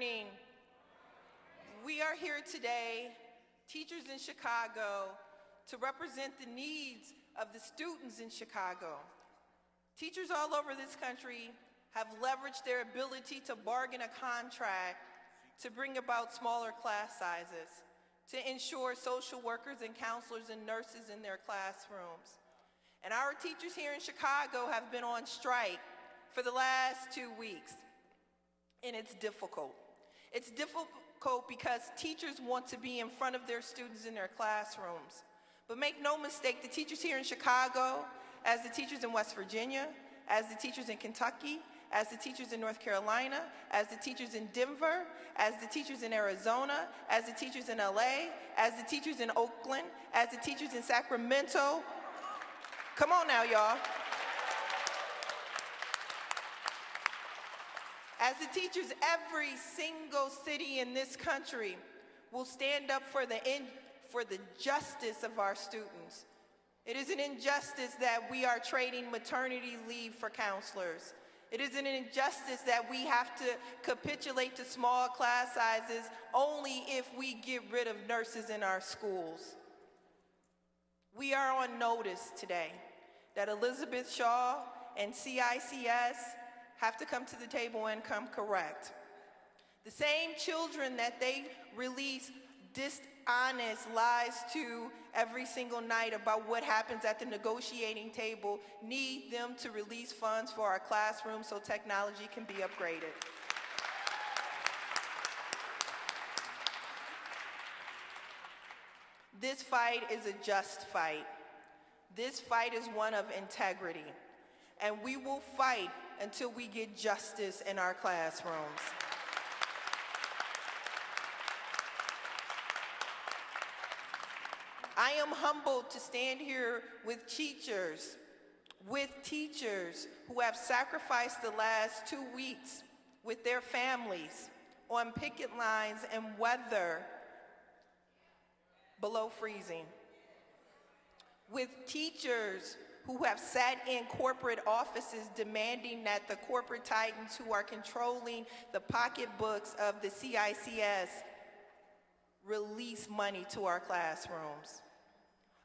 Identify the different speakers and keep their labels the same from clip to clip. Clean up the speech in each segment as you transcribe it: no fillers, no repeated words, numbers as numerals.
Speaker 1: morning. We are here today, teachers in Chicago, to represent the needs of the students in Chicago. Teachers all over this country have leveraged their ability to bargain a contract to bring about smaller class sizes, to ensure social workers and counselors and nurses in their classrooms. And our teachers here in Chicago have been on strike for the last 2 weeks, and it's difficult. It's difficult because teachers want to be in front of their students in their classrooms. But make no mistake, the teachers here in Chicago, as the teachers in West Virginia, as the teachers in Kentucky, as the teachers in North Carolina, as the teachers in Denver, as the teachers in Arizona, as the teachers in LA, as the teachers in Oakland, as the teachers in Sacramento. Come on now, y'all. As the teachers, every single city in this country will stand up for the justice of our students. It is an injustice that we are trading maternity leave for counselors. It is an injustice that we have to capitulate to small class sizes only if we get rid of nurses in our schools. We are on notice today that Elizabeth Shaw and CICS have to come to the table and come correct. The same children that they release dishonest lies to every single night about what happens at the negotiating table need them to release funds for our classrooms so technology can be upgraded. This fight is a just fight. This fight is one of integrity, and we will fight until we get justice in our classrooms. I am humbled to stand here with teachers who have sacrificed the last 2 weeks with their families on picket lines and weather below freezing. With teachers who have sat in corporate offices demanding that the corporate titans who are controlling the pocketbooks of the CICS release money to our classrooms.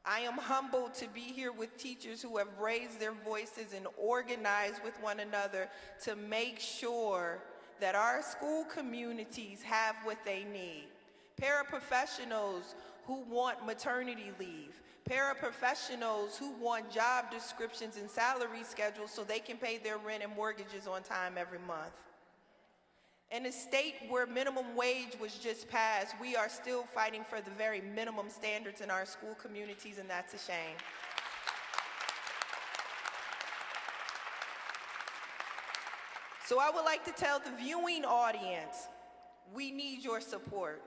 Speaker 1: I am humbled to be here with teachers who have raised their voices and organized with one another to make sure that our school communities have what they need. Paraprofessionals who want maternity leave, paraprofessionals who want job descriptions and salary schedules so they can pay their rent and mortgages on time every month. In a state where minimum wage was just passed, we are still fighting for the very minimum standards in our school communities, and that's a shame. So I would like to tell the viewing audience, we need your support.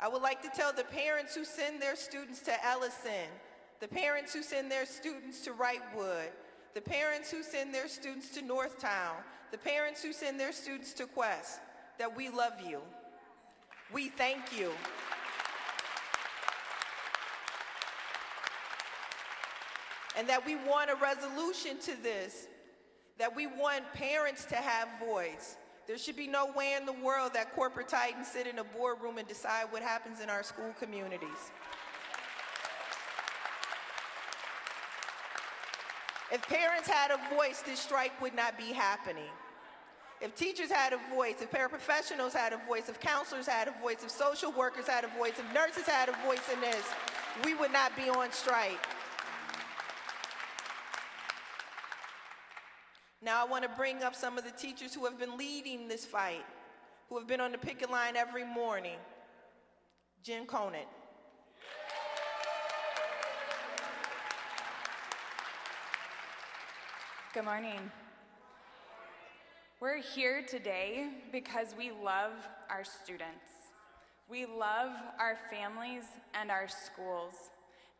Speaker 1: I would like to tell the parents who send their students to Ellison, the parents who send their students to Wrightwood, the parents who send their students to Northtown, the parents who send their students to Quest, that we love you. We thank you. And that we want a resolution to this, that we want parents to have voice. There should be no way in the world that corporate titans sit in a boardroom and decide what happens in our school communities. If parents had a voice, this strike would not be happening. If teachers had a voice, if paraprofessionals had a voice, if counselors had a voice, if social workers had a voice, if nurses had a voice in this, we would not be on strike. Now I want to bring up some of the teachers who have been leading this fight, who have been on the picket line every morning. Jen Conant.
Speaker 2: Good morning. We're here today because we love our students. We love our families and our schools.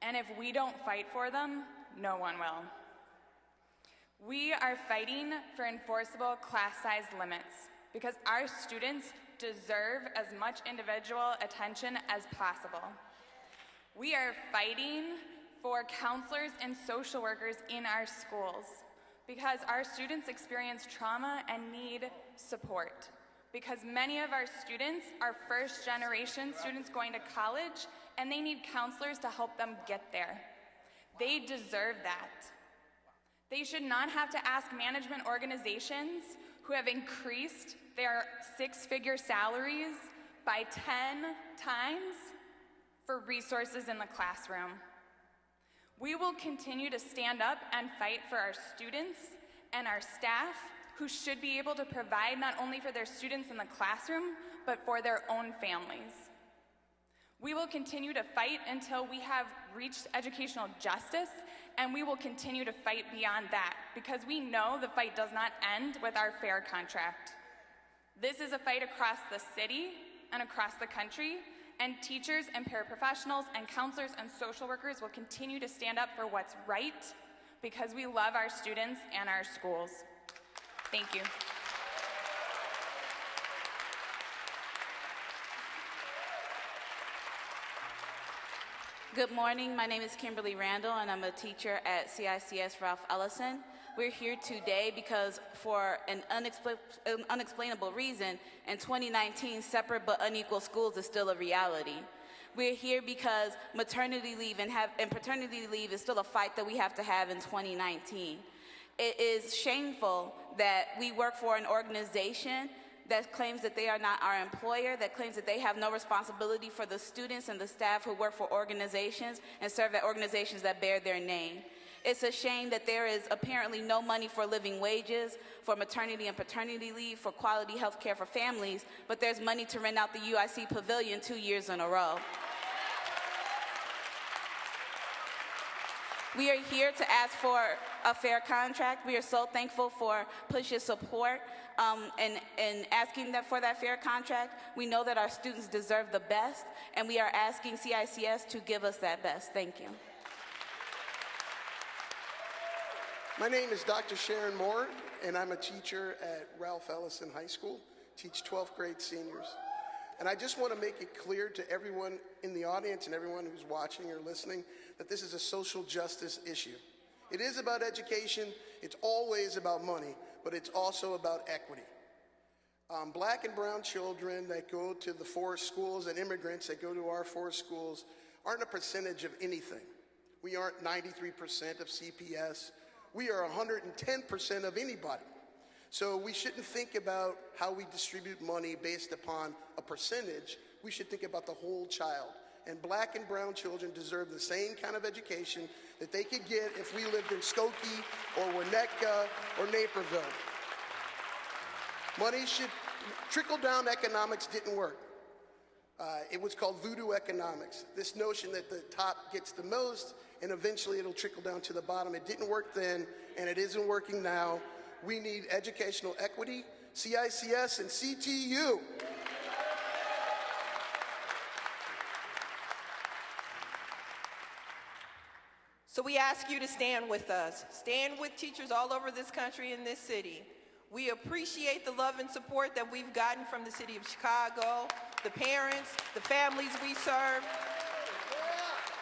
Speaker 2: And if we don't fight for them, no one will. We are fighting for enforceable class size limits because our students deserve as much individual attention as possible. We are fighting for counselors and social workers in our schools because our students experience trauma and need support. because many of our students are first-generation students going to college, and they need counselors to help them get there. They deserve that. They should not have to ask management organizations who have increased their six-figure salaries by 10 times for resources in the classroom. We will continue to stand up and fight for our students and our staff who should be able to provide not only for their students in the classroom, but for their own families. We will continue to fight until we have reached educational justice, and we will continue to fight beyond that, because we know the fight does not end with our fair contract. This is a fight across the city and across the country, and teachers and paraprofessionals and counselors and social workers will continue to stand up for what's right, because we love our students and our schools. Thank you.
Speaker 3: Good morning, my name is Kimberly Randall and I'm a teacher at CICS Ralph Ellison. We're here today because for an unexplainable reason, in 2019, separate but unequal schools is still a reality. We're here because maternity leave and paternity leave is still a fight that we have to have in 2019. It is shameful that we work for an organization that claims that they are not our employer, that claims that they have no responsibility for the students and the staff who work for organizations and serve at organizations that bear their name. It's a shame that there is apparently no money for living wages, for maternity and paternity leave, for quality health care for families, but there's money to rent out the UIC Pavilion 2 years in a row. We are here to ask for a fair contract. We are so thankful for Push's support and asking for that fair contract. We know that our students deserve the best, and we are asking CICS to give us that best. Thank you.
Speaker 4: My name is Dr. Sharon Moore, and I'm a teacher at Ralph Ellison High School, teach 12th grade seniors. And I just want to make it clear to everyone in the audience and everyone who's watching or listening that this is a social justice issue. It is about education, it's always about money, but it's also about equity. Black and brown children that go to the forest schools and immigrants that go to our forest schools aren't a percentage of anything. We aren't 93% of CPS. We are 110% of anybody. So we shouldn't think about how we distribute money based upon a percentage. We should think about the whole child. And black and brown children deserve the same kind of education that they could get if we lived in Skokie or Winnetka or Naperville. Money should, trickle-down economics didn't work. It was called voodoo economics. This notion that the top gets the most and eventually it'll trickle down to the bottom. It didn't work then and it isn't working now. We need educational equity, CICS and CTU.
Speaker 1: So we ask you to stand with us. Stand with teachers all over this country and this city. We appreciate the love and support that we've gotten from the city of Chicago, the parents, the families we serve.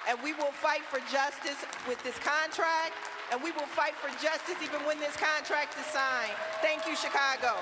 Speaker 1: And we will fight for justice with this contract, and we will fight for justice even when this contract is signed. Thank you, Chicago.